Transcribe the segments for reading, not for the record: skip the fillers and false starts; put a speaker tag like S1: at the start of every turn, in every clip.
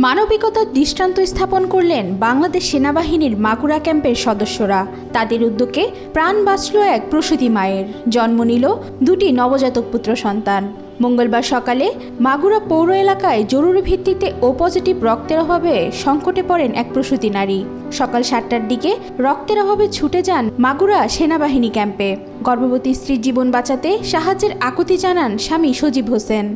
S1: মানবিকতার দৃষ্টান্ত স্থাপন করলেন বাংলাদেশ সেনাবাহিনীর মাগুরা ক্যাম্পের সদস্যরা। তাদের উদ্যোগে প্রাণ বাঁচল এক প্রসূতি মায়ের, জন্ম নিল দুটি নবজাতক পুত্র সন্তান। মঙ্গলবার সকালে মাগুরা পৌর এলাকায় জরুরি ভিত্তিতে ও পজিটিভ রক্তের অভাবে সংকটে পড়েন এক প্রসূতি নারী। সকাল 7টার দিকে রক্তের অভাবে ছুটে যান মাগুরা সেনাবাহিনী ক্যাম্পে। গর্ভবতী স্ত্রীর জীবন বাঁচাতে সাহায্যের আকুতি জানান স্বামী সজীব হোসেন।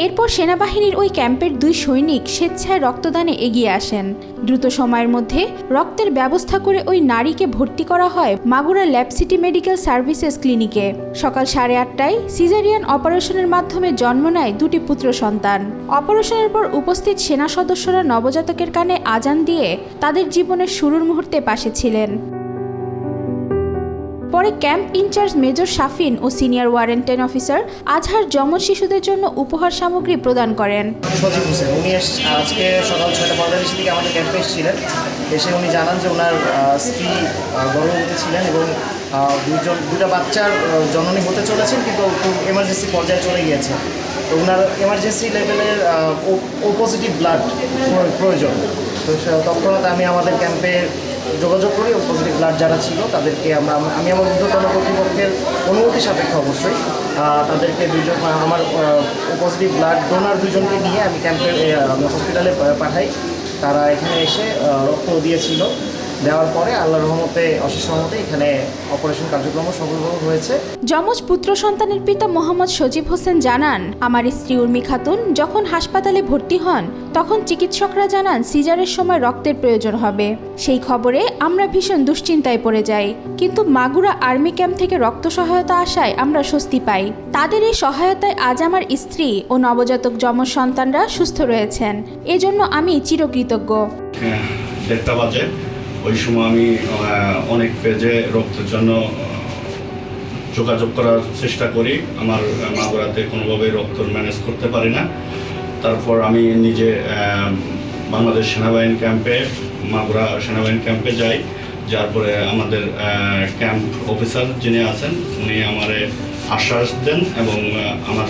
S1: এরপর সেনাবাহিনীর ওই ক্যাম্পের 2 সৈনিক স্বেচ্ছায় রক্তদানে এগিয়ে আসেন। দ্রুত সময়ের মধ্যে রক্তের ব্যবস্থা করে ওই নারীকে ভর্তি করা হয় Magura lab CT medical services ক্লিনিকে। সকাল 8:30টায় সিজারিয়ান অপারেশনের মাধ্যমে জন্ম নেয় দুটি পুত্র সন্তান। অপারেশনের পর উপস্থিত সেনা সদস্যরা নবজাতকের কানে আজান দিয়ে তাদের জীবনের শুরুর মুহূর্তে পাশে ছিলেন। পরে ক্যাম্প ইনচার্জ মেজর শাফিন ও সিনিয়র ওয়ারেন্টেন অফিসার আজহার যমজ শিশুদের জন্য উপহার সামগ্রী প্রদান করেন।
S2: সজীব হোসেন উনি আজকে সকাল 6:45 দিকে আমাদের ক্যাম্পে এসেছিলেন। এসে উনি জানান যে ওনার স্ত্রী গর্ভবতী ছিলেন এবং দুটা বাচ্চার জননী হতে চলেছেন, কিন্তু এমার্জেন্সি পর্যায়ে চলে গিয়েছে। তো ওনার এমার্জেন্সি লেভেলের ও পজিটিভ ব্লাড প্রয়োজন। তো তৎক্ষণাৎ আমি আমাদের ক্যাম্পে যোগাযোগ করি। ও পজিটিভ ব্লাড যারা ছিল তাদেরকে আমি আমার ঊর্ধ্বতন কর্তৃপক্ষের অনুমতি সাপেক্ষে অবশ্যই তাদেরকে আমার ও পজিটিভ ব্লাড ডোনার 2জনকে নিয়ে আমি ক্যাম্পের হসপিটালে পাঠাই। তারা এখানে এসে রক্ত দিয়েছিল। দেওয়ার পরে আল্লাহর রহমতে অশেষ রহমতে এখানে অপারেশন কার্যক্রম সফলভাবে হয়েছে।
S1: যমজ পুত্র সন্তানের পিতা মোহাম্মদ সজীব হোসেন জানান, আমার স্ত্রী উর্মি খাতুন যখন হাসপাতালে ভর্তি হন তখন চিকিৎসকরা জানান সিজারের সময় রক্তের প্রয়োজন হবে। সেই খবরে আমরা ভীষণ দুশ্চিন্তায় পড়ে যাই, কিন্তু মাগুরা আর্মি ক্যাম্প থেকে রক্ত সহায়তা আসায় আমরা স্বস্তি পাই। তাদের এই সহায়তায় আজ আমার স্ত্রী ও নবজাতক যমজ সন্তানরা সুস্থ রয়েছেন, এজন্য আমি চিরকৃতজ্ঞ।
S3: 1:30 বাজে ওই সময় আমি অনেক পেজে রক্তের জন্য যোগাযোগ করার চেষ্টা করি। আমার মাগুরাতে কোনোভাবে রক্ত ম্যানেজ করতে পারি না। তারপর আমি নিজে বাংলাদেশ সেনাবাহিনী ক্যাম্পে মাগুরা সেনাবাহিনী ক্যাম্পে যাই। যার পরে আমাদের ক্যাম্প অফিসার যিনি আছেন উনি আমারে আশ্বাস দেন এবং আমার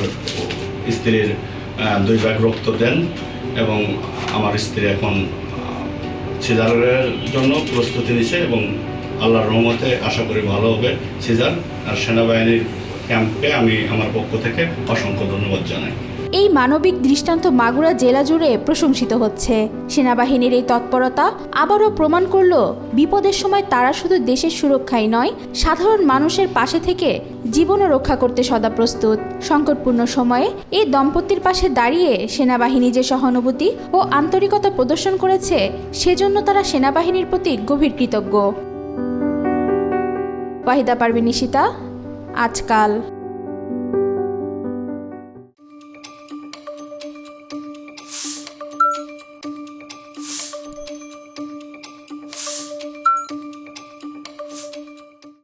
S3: স্ত্রীর 2 ব্যাগ রক্ত দেন এবং আমার স্ত্রী এখন সিজারের জন্য প্রস্তুতি নিছে এবং আল্লাহর রহমতে আশা করি ভালো হবে সিজার। আর সেনাবাহিনীর ক্যাম্পে আমি আমার পক্ষ থেকে অসংখ্য ধন্যবাদ জানাই।
S1: এই মানবিক দৃষ্টান্ত মাগুরা জেলা জুড়ে প্রশংসিত হচ্ছে। সেনাবাহিনীর এই তৎপরতা আবারও প্রমাণ করল বিপদের সময় তারা শুধু দেশের সুরক্ষাই নয়, সাধারণ মানুষের পাশে থেকে জীবনও রক্ষা করতে সদা প্রস্তুত। সংকটপূর্ণ সময়ে এই দম্পতির পাশে দাঁড়িয়ে সেনাবাহিনী যে সহানুভূতি ও আন্তরিকতা প্রদর্শন করেছে সেজন্য তারা সেনাবাহিনীর প্রতি গভীর কৃতজ্ঞ। ওয়াহিদা পারভিন নিশিতা, আজকাল।